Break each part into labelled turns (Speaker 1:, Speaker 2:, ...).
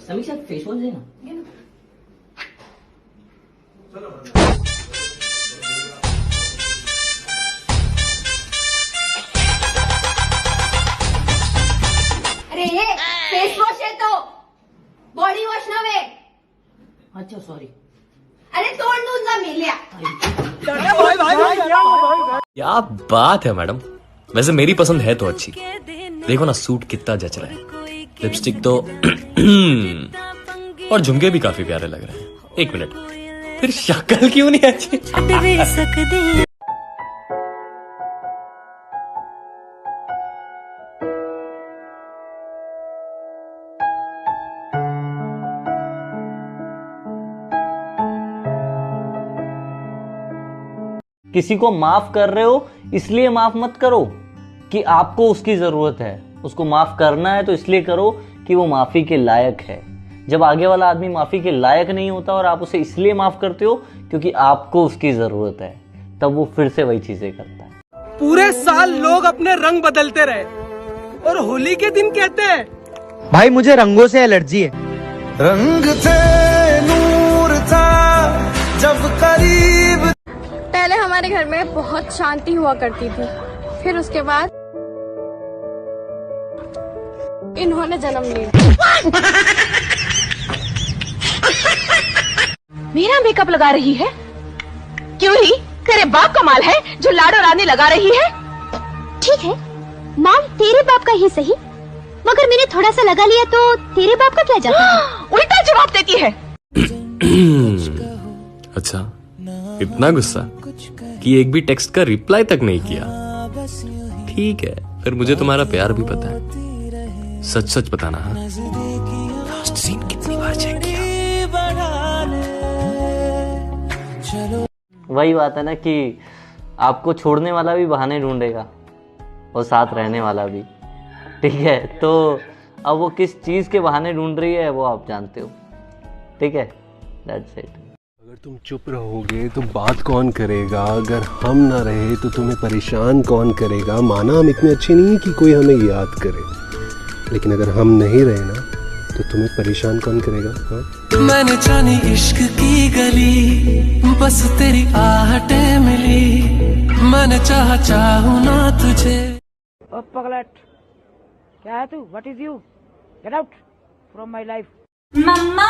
Speaker 1: समीक्षा face wash देना।
Speaker 2: अरे ये फेस वॉश है तो बॉडी वॉश नव्हे।
Speaker 1: अच्छा सॉरी।
Speaker 2: अरे तोंड धुवून जा मेल्या।
Speaker 3: क्या बात है मैडम, वैसे मेरी पसंद है तो अच्छी। देखो ना सूट कितना जच रहा है, लिपस्टिक तो और झुमके भी काफी प्यारे लग रहे हैं। एक मिनट, फिर शक्ल क्यों नहीं अच्छी?
Speaker 4: किसी को माफ कर रहे हो इसलिए माफ मत करो कि आपको उसकी जरूरत है। उसको माफ करना है तो इसलिए करो कि वो माफी के लायक है। जब आगे वाला आदमी माफी के लायक नहीं होता और आप उसे इसलिए माफ करते हो क्योंकि आपको उसकी जरूरत है, तब वो फिर से वही चीजें करता है।
Speaker 5: पूरे साल लोग अपने रंग बदलते रहे और होली के दिन कहते हैं
Speaker 6: भाई मुझे रंगों से एलर्जी है।
Speaker 7: रंग थे नूर था जब करीब।
Speaker 8: पहले हमारे घर में बहुत शांति हुआ करती थी, फिर उसके बाद इन्होंने जन्म लिया।
Speaker 2: मेरा मेकअप लगा रही है? क्यों ही? तेरे बाप का माल है जो लाडो रानी लगा रही है।
Speaker 8: ठीक है, माल तेरे बाप का ही सही, मगर मैंने थोड़ा सा लगा लिया तो तेरे बाप का क्या जाता है?
Speaker 2: उल्टा जवाब देती है।
Speaker 3: अच्छा, इतना गुस्सा कि एक भी टेक्स्ट का रिप्लाई तक नहीं किया। ठीक है, फिर मुझे तुम्हारा प्यार भी पता है। सच सच बताना। हाँ, लास्ट सीन कितनी बार चेक किया?
Speaker 4: वही बात है ना कि आपको छोड़ने वाला भी बहाने ढूंढेगा और साथ रहने वाला भी। ठीक है, तो अब वो किस चीज के बहाने ढूंढ रही है वो आप जानते हो। ठीक है, दैट्स इट।
Speaker 9: अगर तुम चुप रहोगे तो बात कौन करेगा? अगर हम ना रहे तो तुम्हें परेशान कौन करेगा? माना हम इतने अच्छे नहीं है कि कोई हमें याद करे, लेकिन अगर हम नहीं रहे ना तो तुम्हें परेशान कौन करेगा? हाँ?
Speaker 7: मैंने जानी इश्क की गली, बस तेरी आहटें मिली। मैंने चाहूँ ना तुझे।
Speaker 10: ओ पगलट, क्या है तू? What is you? Get out from my life.
Speaker 2: मम्मा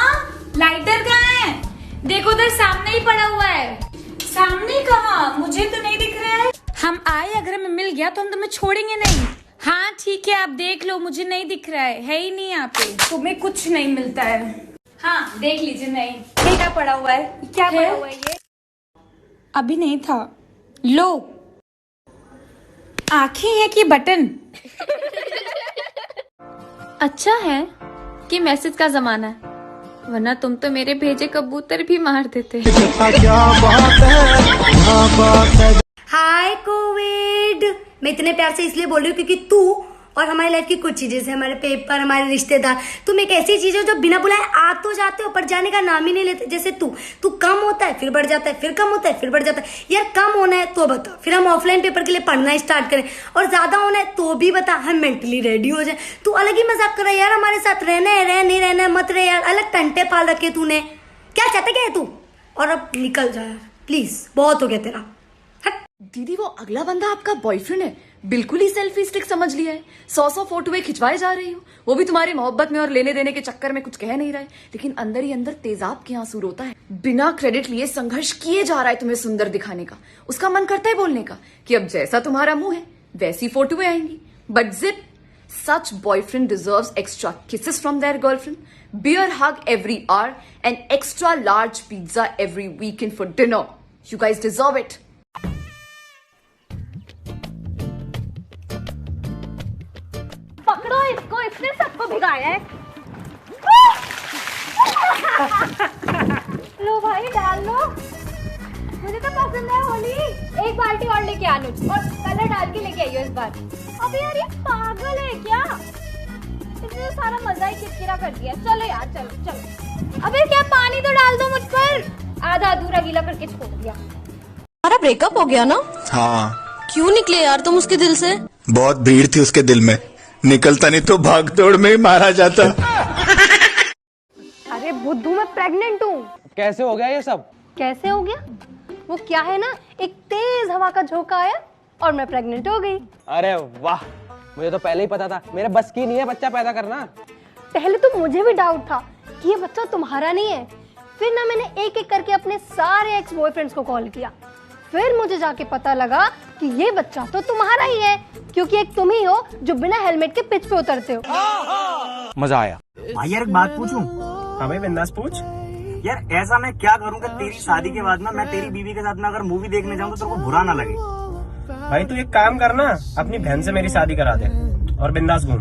Speaker 2: लाइटर कहाँ है? देखो उधर सामने ही पड़ा हुआ है। सामने कहाँ? मुझे तो नहीं दिख रहा है। हम आए, अगर हमें मिल गया तो हम तुम्हें छोड़ेंगे नहीं। हाँ ठीक है, आप देख लो, मुझे नहीं दिख रहा है ही नहीं यहाँ पे। तुम्हें कुछ नहीं मिलता है। हाँ देख लीजिए। नहीं, ये क्या पड़ा हुआ है? क्या पड़ा हुआ है ये? अभी नहीं था। लो, आंखें हैं कि बटन?
Speaker 8: अच्छा है कि मैसेज का जमाना है, वरना तुम तो मेरे भेजे कबूतर भी मार देते।
Speaker 2: हाय कोविड, मैं इतने प्यार से इसलिए बोल रही हूँ क्योंकि तू और हमारी लाइफ की कुछ चीजें जैसे हमारे पेपर, हमारे रिश्तेदार, तुम एक ऐसी चीज हो जो बिना बुलाए आ तो जाते हो पर जाने का नाम ही नहीं लेते। जैसे तू कम होता है फिर बढ़ जाता है, फिर कम होता है फिर बढ़ जाता है। यार कम होना है तो बता, फिर हम ऑफलाइन पेपर के लिए पढ़ना स्टार्ट करें, और ज्यादा होना है तो भी बता, हम मेंटली रेडी हो जाए। तू अलग ही मजाक कर रहा है यार हमारे साथ। रहना है रह, नहीं रहना है मत रहे यार। अलग टंटे पाल रखे तूने। क्या चाहता क्या है तू? और अब निकल जा यार प्लीज, बहुत हो गया तेरा।
Speaker 11: दीदी वो अगला बंदा आपका बॉयफ्रेंड है, बिल्कुल ही सेल्फी स्टिक समझ लिया है। 100 फोटोएं खिंचवाए जा रही हो, वो भी तुम्हारी मोहब्बत में और लेने देने के चक्कर में कुछ कह नहीं रहा है, लेकिन अंदर ही अंदर तेजाब के आंसू रोता है। बिना क्रेडिट लिए संघर्ष किए जा रहा है तुम्हें सुंदर दिखाने का। उसका मन करता है बोलने का कि अब जैसा तुम्हारा मुंह है वैसी फोटोएं आएंगी, but zip, such boyfriend deserves extra kisses from their girlfriend, beer hug every hour, and extra large pizza every weekend for dinner. You guys deserve it.
Speaker 8: पकड़ो इसको, इसने सबको भिगाया है। लो भाई डाल लो, मुझे तो पसंद है होली। एक बाल्टी और लेके आ लो और कलर डाल के लेके आइयो इस बार। अबे यार ये पागल है क्या? इसने तो सारा मजा ही किरकिरा कर दिया। चलो यार चलो चलो। अबे क्या पानी तो डाल दो मुझ पर। आधा अधूरा गीला करके छोड़ दिया।
Speaker 12: हमारा ब्रेकअप हो गया ना?
Speaker 13: हाँ।
Speaker 12: क्यों निकले यार तुम उसके दिल से?
Speaker 13: बहुत भीड़ थी उसके दिल में, निकलता नहीं तो भाग दौड़ में ही मारा जाता।
Speaker 8: अरे बुद्धू, मैं प्रेग्नेंट हूँ।
Speaker 6: कैसे हो गया ये सब?
Speaker 8: कैसे हो गया? वो क्या है ना, एक तेज हवा का झोंका आया और मैं प्रेग्नेंट हो गई।
Speaker 6: अरे वाह, मुझे तो पहले ही पता था, मेरे बस की नहीं है बच्चा पैदा करना।
Speaker 8: पहले तो मुझे भी डाउट था कि ये बच्चा तुम्हारा नहीं है। फिर ना मैंने एक एक करके अपने सारे एक्स बॉयफ्रेंड्स को कॉल किया। फिर मुझे जाके पता लगा कि ये बच्चा तो तुम्हारा ही है, क्योंकि एक तुम ही हो जो बिना हेलमेट के पिच पे उतरते हो।
Speaker 6: मजा आया।
Speaker 13: भाई यार एक बात पूछूं? हाँ भाई बिंदास पूछ। यार ऐसा मैं क्या करूं कि तेरी शादी के बाद ना मैं तेरी बीवी के साथ ना अगर मूवी देखने जाऊं तो तेरे को बुरा ना लगे? भाई तू एक काम करना, अपनी बहन से मेरी शादी करा दे और बिंदास घूम।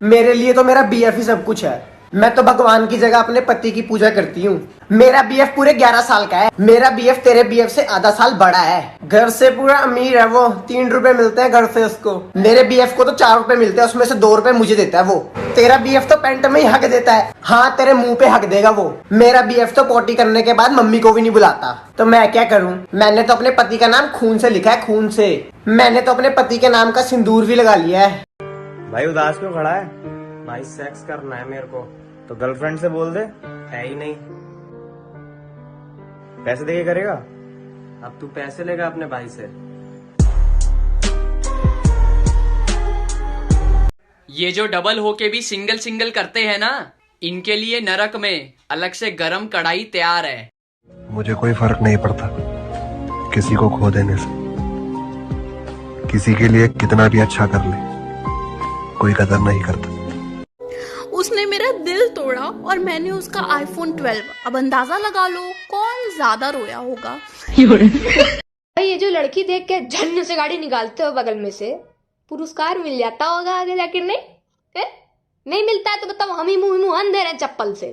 Speaker 14: मेरे लिए तो मेरा बीएफ ही सब कुछ है। मैं तो भगवान की जगह अपने पति की पूजा करती हूँ। मेरा बीएफ पूरे 11 साल का है। मेरा बीएफ तेरे बीएफ से आधा साल बड़ा है। घर से पूरा अमीर है वो, 3 रुपए मिलते हैं घर से उसको। मेरे बीएफ को तो 4 रुपए मिलते हैं, उसमें से 2 रुपए मुझे देता है वो। तेरा बीएफ तो पैंट में ही हक देता है। हाँ, तेरे मुंह पे हक देगा वो। मेरा बीएफ तो पोटी करने के बाद मम्मी को भी नहीं बुलाता। तो मैं क्या करूँ? मैंने तो अपने पति का नाम खून से लिखा है, खून से। मैंने तो अपने पति के नाम का सिंदूर भी लगा लिया है।
Speaker 13: भाई उदास क्यों खड़ा है? भाई सेक्स करना है मेरे को, तो गर्लफ्रेंड से बोल दे, है ही नहीं। पैसे देके करेगा? अब तू पैसे लेगा अपने भाई से।
Speaker 15: ये जो डबल होके भी सिंगल सिंगल करते हैं ना, इनके लिए नरक में अलग से गरम कढ़ाई तैयार है।
Speaker 9: मुझे कोई फर्क नहीं पड़ता किसी को खो देने से। किसी के लिए कितना भी अच्छा कर ले, कोई कदर नहीं करता।
Speaker 12: उसने मेरा दिल तोड़ा और मैंने उसका आईफोन 12। अब अंदाजा लगा लो कौन ज्यादा रोया होगा।
Speaker 2: ये जो लड़की देख के झन्न से गाड़ी निकालते हो बगल में से, पुरस्कार मिल जाता होगा आगे जाके? नहीं मिलता है तो बताओ, हम ही मुंह दे रहे हैं चप्पल से।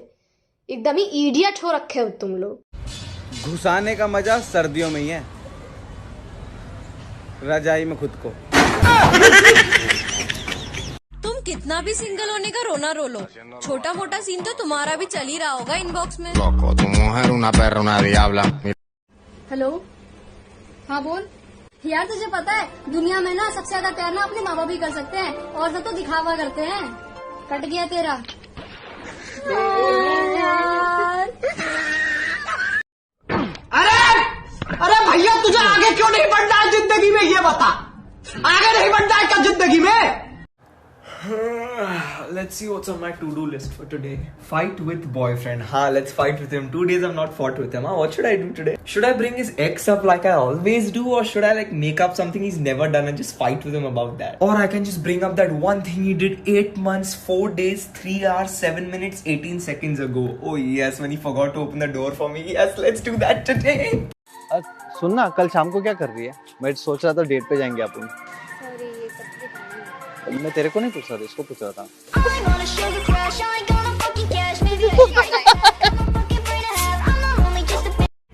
Speaker 2: एकदम ही इडियट हो रखे हो तुम लोग।
Speaker 6: घुसाने का मजा सर्दियों में ही है, रजाई में खुद को।
Speaker 12: तुम कितना भी सिंगल होने का रोना रो लो, छोटा मोटा सीन तो तुम्हारा भी चल ही रहा होगा इनबॉक्स में।
Speaker 2: हेलो, हाँ बोल। यार तुझे पता है दुनिया में ना सबसे ज्यादा प्यार ना अपने माँ बाप ही कर सकते हैं, और सब तो दिखावा करते हैं। कट गया तेरा।
Speaker 14: अरे भैया, तुझे आगे क्यों नहीं बढ़ना है जिंदगी में, ये बता। आगे नहीं बढ़ना है क्या जिंदगी में?
Speaker 16: Let's see what's on my to-do list for today. Fight with boyfriend. Let's fight with him. 2 days I've not fought with him. What should I do today? Should I bring his ex up like I always do, or should I like make up something he's never done and just fight with him about that? Or I can just bring up that one thing he did 8 months, 4 days, 3 hours, 7 minutes, 18 seconds ago. Oh yes, when he forgot to open the door for me. Yes, let's do that today.
Speaker 6: सुन ना, कल शाम को क्या कर रही है? मैं सोच रहा था डेट पे जाएंगे अपन। मैं तेरे को नहीं पूछ रहा था, इसको पूछ रहा था।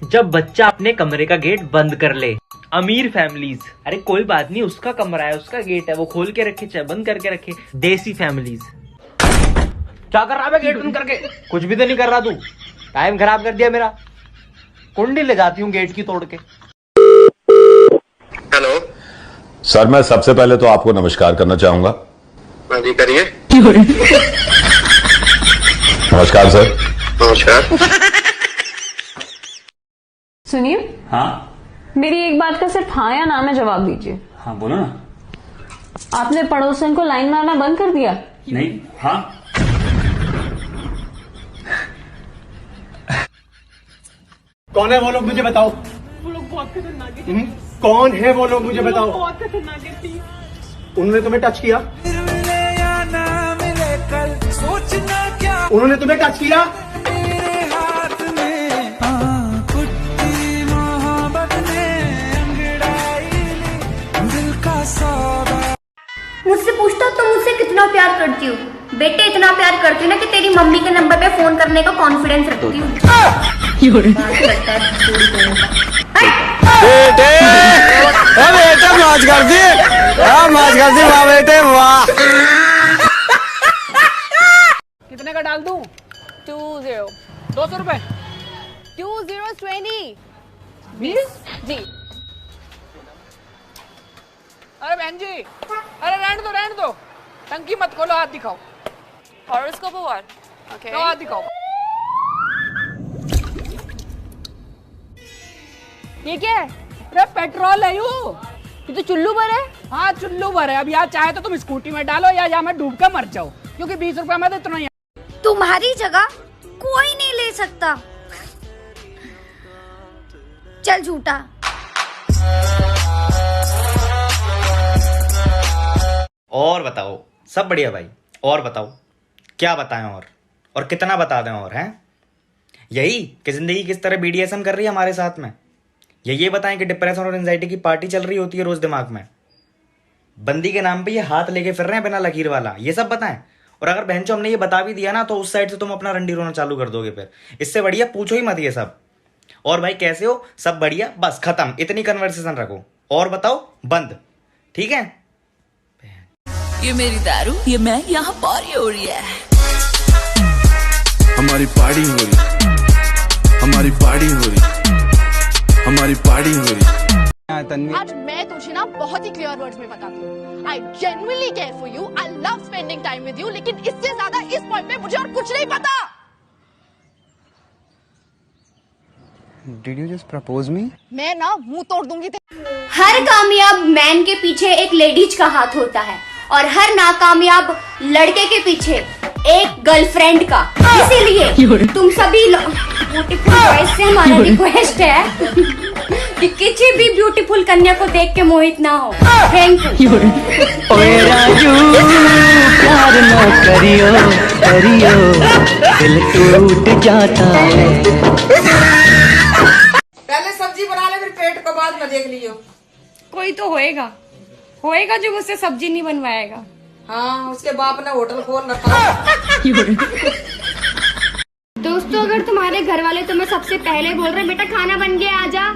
Speaker 17: जब बच्चा अपने कमरे का गेट बंद कर ले। अमीर फैमिलीज, अरे कोई बात नहीं, उसका कमरा है, उसका गेट है, वो खोल के रखे चाहे बंद करके रखे। देसी फैमिलीज, क्या कर रहा है गेट बंद करके?
Speaker 6: कुछ भी तो नहीं कर रहा तू, टाइम खराब कर दिया मेरा। कुंडी ले जाती हूँ गेट की तोड़ के।
Speaker 18: हेलो सर, मैं सबसे पहले तो आपको नमस्कार करना चाहूंगा। जी करिए। नमस्कार सर। नमस्कार।
Speaker 19: सुनिए।
Speaker 20: हाँ
Speaker 19: मेरी एक बात का सिर्फ हाँ या ना में जवाब दीजिए।
Speaker 20: हाँ बोलो ना।
Speaker 19: आपने पड़ोसन को लाइन मारना बंद कर दिया?
Speaker 20: नहीं। हाँ
Speaker 13: कौन है वो लोग, मुझे बताओ।
Speaker 5: वो लोग बहुत खतरनाक है।
Speaker 13: कौन है वो लोग, मुझे बताओ।
Speaker 5: बहुत खतरनाक है।
Speaker 13: उन्होंने तुम्हें टच किया? उन्होंने तुम्हें टच किया?
Speaker 2: मुझसे पूछता तुम मुझसे कितना प्यार करती हो? बेटे इतना प्यार करती हूँ ना कि तेरी मम्मी के नंबर पे फोन करने का कॉन्फिडेंस रखती हूँ।
Speaker 6: बेटे मौज कर दी, मौज कर दी, वाह बेटे वाह।
Speaker 5: कितने का डाल दूं?
Speaker 8: 20।
Speaker 5: 200 रुपए।
Speaker 8: 20
Speaker 5: 20
Speaker 8: जी।
Speaker 5: अरे बहन जी, अरे रहने दो।
Speaker 10: टंकी मत खोलो, हाथ दिखाओ।
Speaker 11: हॉरोस्कोप और ओके,
Speaker 10: हाथ दिखाओ। ये क्या है? अरे पेट्रोल है ये तो चुल्लू भर है। हाँ चुल्लू भर है। अब यहाँ चाहे तो तुम स्कूटी में डालो या यहाँ मैं डूब कर मर जाओ, क्योंकि 20 रुपए में तो इतना ही।
Speaker 2: तुम्हारी जगह कोई नहीं ले सकता। चल झूठा।
Speaker 17: और बताओ, सब बढ़िया भाई। और बताओ क्या बताएं, और कितना बता दें, और हैं यही कि जिंदगी किस तरह बीडीएसएम कर रही है हमारे साथ में। ये बताएं कि डिप्रेशन और एंजाइटी की पार्टी चल रही होती है रोज दिमाग में। बंदी के नाम पे ये हाथ लेके फिर रहे हैं बिना लकीर वाला, ये सब बताएं। और अगर बहनचो हमने ये बता भी दिया ना तो उस साइड से तुम अपना रंडी रोना चालू कर दोगे। फिर इससे बढ़िया पूछो ही मत ये सब। और भाई कैसे हो, सब बढ़िया, बस खत्म, इतनी कन्वर्सेशन रखो। और बताओ, बंद, ठीक है।
Speaker 21: ये मेरी दारू, ये मैं, यहाँ पार्टी हो रही है,
Speaker 7: हमारी पार्टी हो रही, हमारी पार्टी हो रही, हमारी पार्टी हो रही।
Speaker 12: आज मैं तुझे ना बहुत ही क्लियर वर्ड्स में बताती हूँ। I genuinely care for you, I love spending time with you, लेकिन इससे ज्यादा इस पॉइंट पे मुझे और कुछ नहीं पता।
Speaker 22: Did you just propose me?
Speaker 12: मैं ना मुंह तोड़ दूंगी।
Speaker 2: हर कामयाब मैन के पीछे एक लेडीज का हाथ होता है और हर नाकामयाब लड़के के पीछे एक गर्लफ्रेंड का। इसीलिए तुम सभी ब्यूटीफुल बॉयज से हमारा रिक्वेस्ट है कि किसी भी ब्यूटीफुल कन्या को देख के मोहित ना हो। Thank you.
Speaker 4: ओए राजू प्यार ना करियो करियो, दिल टूट जाता है।
Speaker 10: पहले सब्जी बना ले, फिर पेट को बाद में देख लियो।
Speaker 11: कोई तो होएगा होएगा जो मुझसे सब्जी नहीं बनवाएगा।
Speaker 10: हाँ, उसके बाप ने होटल खोल रखा।
Speaker 2: दोस्तों, अगर तुम्हारे घर वाले तुम्हें सबसे पहले बोल रहे बेटा खाना बन गया आजा,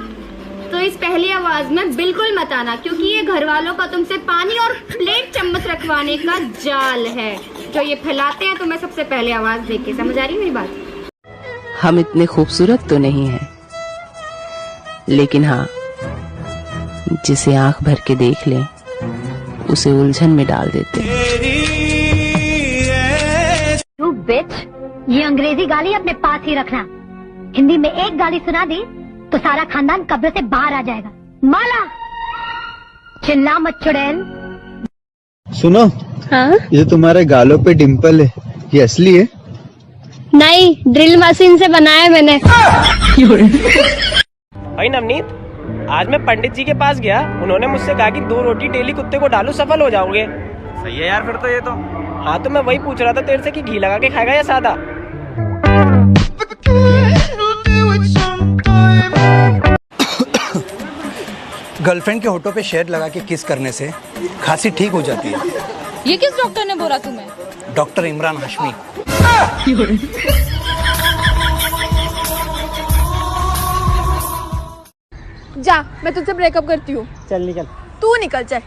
Speaker 2: तो इस पहली आवाज में बिल्कुल मत आना, क्योंकि ये घर वालों का तुमसे पानी और प्लेट चम्मच रखवाने का जाल है जो ये फैलाते हैं तुम्हें सबसे पहले आवाज देके। समझ आ रही मेरी बात?
Speaker 23: हम इतने खूबसूरत तो नहीं हैं, लेकिन हाँ, जिसे आंख भर के देख लें उसे उलझन में डाल देते हैं।
Speaker 24: You bitch, ये अंग्रेजी गाली अपने पास ही रखना। हिंदी में एक गाली सुना दी तो सारा खानदान कब्र से बाहर आ जाएगा। माला, चिल्ला मत चुड़ैल।
Speaker 22: सुनो,
Speaker 24: हाँ?
Speaker 22: ये तुम्हारे गालों पे डिम्पल है, ये असली है?
Speaker 24: नहीं, ड्रिल मशीन से बनाया मैंने।
Speaker 13: भाई नवनीत, आज मैं पंडित जी के पास गया, उन्होंने मुझसे कहा कि 2 रोटी डेली कुत्ते को डालो, सफल हो जाओगे। सही है यार फिर तो ये तो। हाँ तो मैं वही पूछ रहा था तेरे से कि घी लगा के खाएगा या सादा।
Speaker 22: गर्लफ्रेंड के होठों पे शहद लगा के किस करने से खांसी ठीक हो जाती है।
Speaker 11: ये किस डॉक्टर ने बोला तुम्हें?
Speaker 22: डॉक्टर इमरान हाशमी।
Speaker 12: जा, मैं तुझसे ब्रेकअप करती हूँ।
Speaker 10: चल निकल।
Speaker 12: तू निकल चल।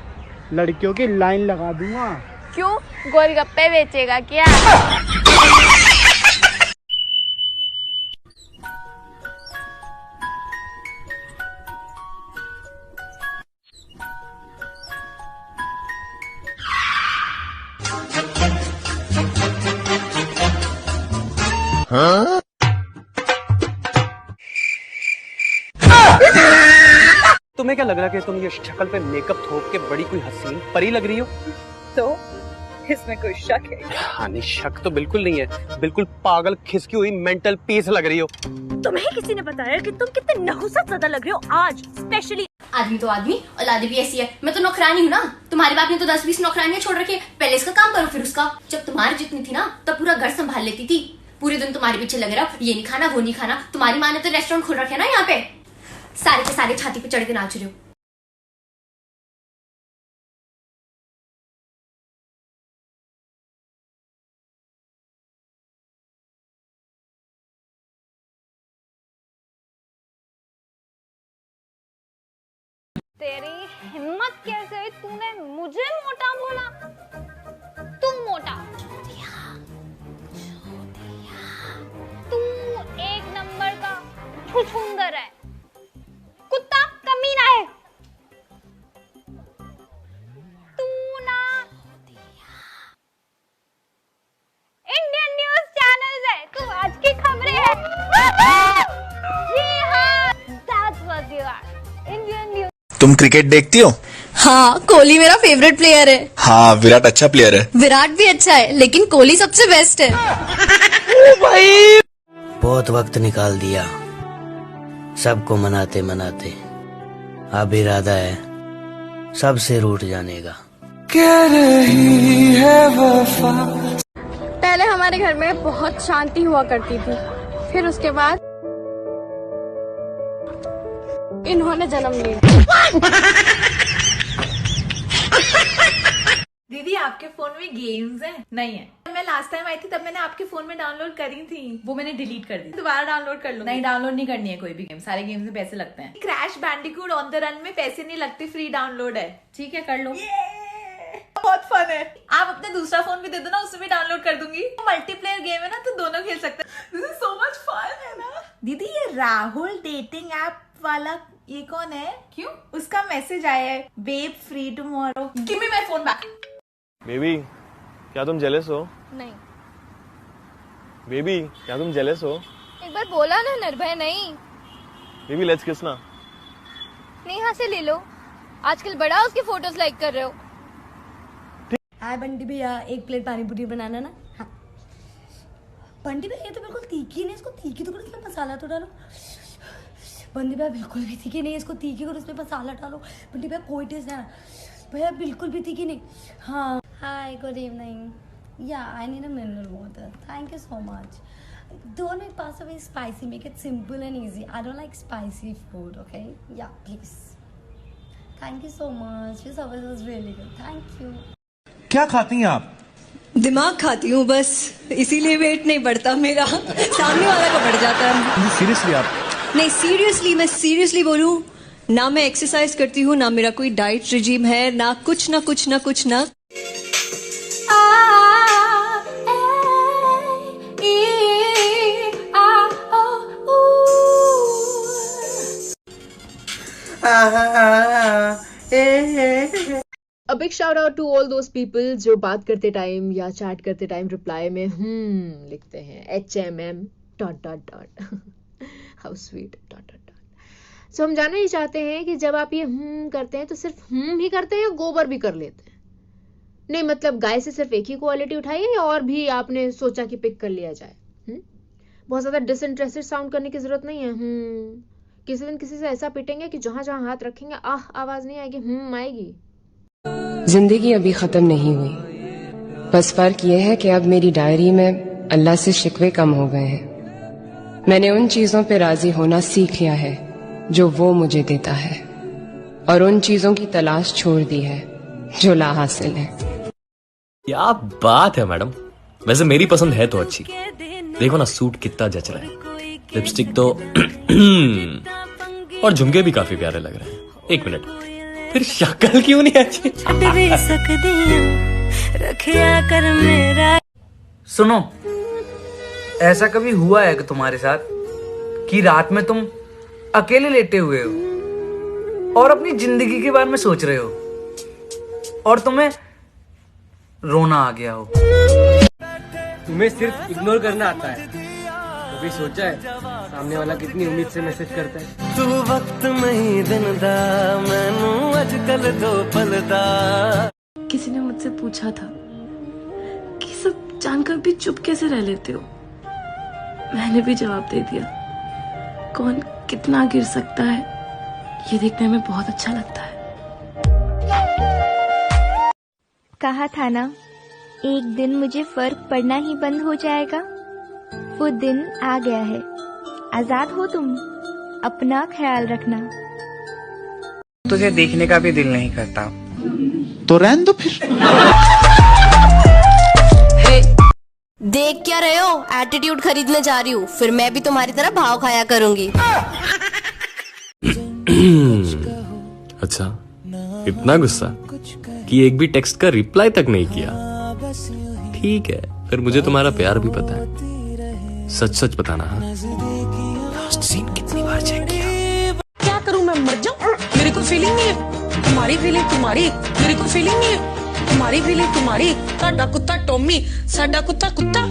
Speaker 10: लड़कियों की लाइन लगा दूंगा।
Speaker 12: क्यों, गोलगप्पे बेचेगा क्या?
Speaker 22: हाँ? तुम्हें क्या लग रहा है कि तुम ये शक्ल पे मेकअप थोप के बड़ी कोई हसीन परी लग रही हो?
Speaker 11: तो इसमें कोई शक है?
Speaker 22: हाँ नहीं, शक तो बिल्कुल नहीं है, बिल्कुल पागल खिसकी हुई मेंटल पीस लग रही हो।
Speaker 24: तुम्हें किसी ने बताया कि तुम कितने नहुसत ज़्यादा लग रहे हो आज, स्पेशली।
Speaker 2: आदमी तो आदमी, औलादी भी ऐसी है। मैं तो नौकरानी हूँ ना, तुम्हारे बाप ने तो 10-20 नौकरानियां छोड़ रखी है। पहले इसका काम करो फिर उसका। जब तुम्हारी जितनी थी ना तब पूरा घर संभाल लेती थी। पूरे दिन तुम्हारे पीछे लगे रहो, ये नहीं खाना वो नहीं खाना। तुम्हारी माँ ने तो रेस्टोरेंट खोल रखे ना यहाँ पे, सारे के सारे छाती पे चढ़ के नाच रहे हो।
Speaker 8: तेरी हिम्मत कैसे हुई, तूने मुझे मोटा बोला? तू मोटा, तू एक नंबर का छुछुंदर है, कुत्ता कमीना है। तू ना
Speaker 1: तुम क्रिकेट देखती हो?
Speaker 3: हाँ, कोहली मेरा फेवरेट प्लेयर है।
Speaker 1: हाँ, विराट अच्छा प्लेयर है।
Speaker 3: विराट भी अच्छा है, लेकिन कोहली सबसे बेस्ट है।
Speaker 9: भाई बहुत वक्त निकाल दिया सबको मनाते मनाते, अब इरादा है सबसे रूठ जाने का।
Speaker 7: कह रही है वफा।
Speaker 8: पहले हमारे घर में बहुत शांति हुआ करती थी, फिर उसके बाद इन्होंने जन्म लिया।
Speaker 15: दीदी आपके फोन में गेम्स हैं? नहीं है। मैं लास्ट टाइम आई थी तब मैंने आपके फोन में डाउनलोड करी थी, वो मैंने डिलीट कर दी। दोबारा डाउनलोड कर लो। नहीं, डाउनलोड नहीं करनी है कोई भी गेम, सारे गेम्स में पैसे लगते हैं। Crash Bandicoot on the run में पैसे नहीं लगते, फ्री डाउनलोड है। ठीक है, कर लो। बहुत फन है। आप अपने दूसरा फोन भी दे दो ना, उसमें भी डाउनलोड कर दूंगी। मल्टीप्लेयर गेम है ना, तो दोनों खेल सकते हैं। This is so much fun है ना। दीदी ये राहुल डेटिंग ऐप वाला ये कौन है? क्यों? उसका मैसेज आया है, babe free tomorrow. Give me my phone back.
Speaker 25: Baby क्या तुम जेलस हो?
Speaker 8: नहीं।
Speaker 25: बेबी क्या तुम जेलस हो?
Speaker 8: एक बार बोला ना निर्भय नहीं।
Speaker 25: बेबी लेट्स किस ना।
Speaker 8: नेहा से ले लो, आजकल बड़ा उसकी फोटोज लाइक कर रहे हो।
Speaker 2: हाय बंटी भैया, एक प्लेट पानी पूरी बनाना ना। हाँ। बंटी भैया ये तो बिल्कुल तीखी नहीं, इसको तीखी तो करो, इसमें मसाला तो डालो। बंटी भैया बिल्कुल भी तीखी नहीं, इसको तीखी करो, इसमें मसाला डालो। बंटी भैया कोई टेस्ट नहीं, भैया बिल्कुल भी तीखी नहीं। हाँ, हाय good evening. Yeah I need a mineral water, thank you so much. Don't make pasta very spicy, make it simple and easy. I don't like spicy food, okay? Yeah, please. Thank you so much. Your service was really good. Thank you.
Speaker 26: क्या खाती हैं आप?
Speaker 3: दिमाग खाती हूँ बस, इसीलिए wait नहीं बढ़ता मेरा, सामने वाला का बढ़ जाता है।
Speaker 26: सीरियसली आप?
Speaker 3: नहीं सीरियसली, मैं सीरियसली बोलूँ ना, मैं एक्सरसाइज करती हूँ ना, मेरा कोई डाइट रिजीम है ना, कुछ ना कुछ ना कुछ ना।
Speaker 12: A big shout out to all those people जो बात करते टाइम या चैट करते टाइम रिप्लाई में लिखते हैं HMM ... How sweet ... So हम जानना ही चाहते हैं कि जब आप ये करते हैं तो सिर्फ ही करते हैं या गोबर भी कर लेते हैं? नहीं मतलब गाय से सिर्फ एक ही क्वालिटी उठाई है या और भी आपने सोचा कि पिक कर लिया जाए? बहुत ज्यादा डिसइंटरेस्टेड साउंड करने की जरूरत नहीं है। किसी दिन किसी से ऐसा पिटेंगे कि जहां जहां हाथ रखेंगे आवाज नहीं आएगी, आएगी।
Speaker 23: जिंदगी अभी खत्म नहीं हुई, बस फर्क ये है कि अब मेरी डायरी में अल्लाह से शिकवे कम हो गए हैं। मैंने उन चीजों पे राजी होना सीख लिया है जो वो मुझे देता है, और उन चीजों की तलाश छोड़ दी है जो ला हासिल है।
Speaker 27: क्या बात है मैडम, वैसे मेरी पसंद है तो अच्छी। देखो ना सूट कितना जच रहा है, लिपस्टिक तो और झुमके भी काफी प्यारे लग रहे हैं। एक मिनट, फिर शक्ल क्यों नहीं अच्छी?
Speaker 10: सुनो, ऐसा कभी हुआ है कि तुम्हारे साथ कि रात में तुम अकेले लेटे हुए हो और अपनी जिंदगी के बारे में सोच रहे हो और तुम्हें रोना आ गया हो?
Speaker 22: तुम्हें सिर्फ इग्नोर करना आता है, कभी सोचा है सामने वाला कितनी उम्मीद से मैसेज करता है?
Speaker 7: तू वक्त नहीं दिनदा मैनू आजकल दो पलदा।
Speaker 19: किसी ने मुझसे पूछा था कि सब जानकर भी चुप कैसे रह लेते हो। मैंने भी जवाब दे दिया, कौन कितना गिर सकता है ये देखने में बहुत अच्छा लगता है।
Speaker 8: कहा था ना एक दिन मुझे फर्क पड़ना ही बंद हो जाएगा, वो दिन आ गया है। आजाद हो तुम, अपना ख्याल रखना।
Speaker 10: तुझे देखने का भी दिल नहीं करता
Speaker 1: तो रहने दो फिर।
Speaker 3: देख क्या रहे हो? एटीट्यूड खरीदने जा रही हूँ, फिर मैं भी तुम्हारी तरह भाव खाया करूंगी।
Speaker 27: अच्छा, इतना गुस्सा कि एक भी टेक्स्ट का रिप्लाई तक नहीं किया। ठीक है, फिर मुझे तुम्हारा प्यार भी पता है। सच सच बताना। लास्ट सीन कितनी बार चेक किया?
Speaker 11: क्या करूं मैं, मर जाऊं? मेरी कोई फीलिंग नहीं है, तुम्हारी फीलिंग तुम्हारी, मेरी कोई फीलिंग नहीं है, तुम्हारी फीलिंग तुम्हारी। साडा कुत्ता टॉमी, साडा कुत्ता कुत्ता।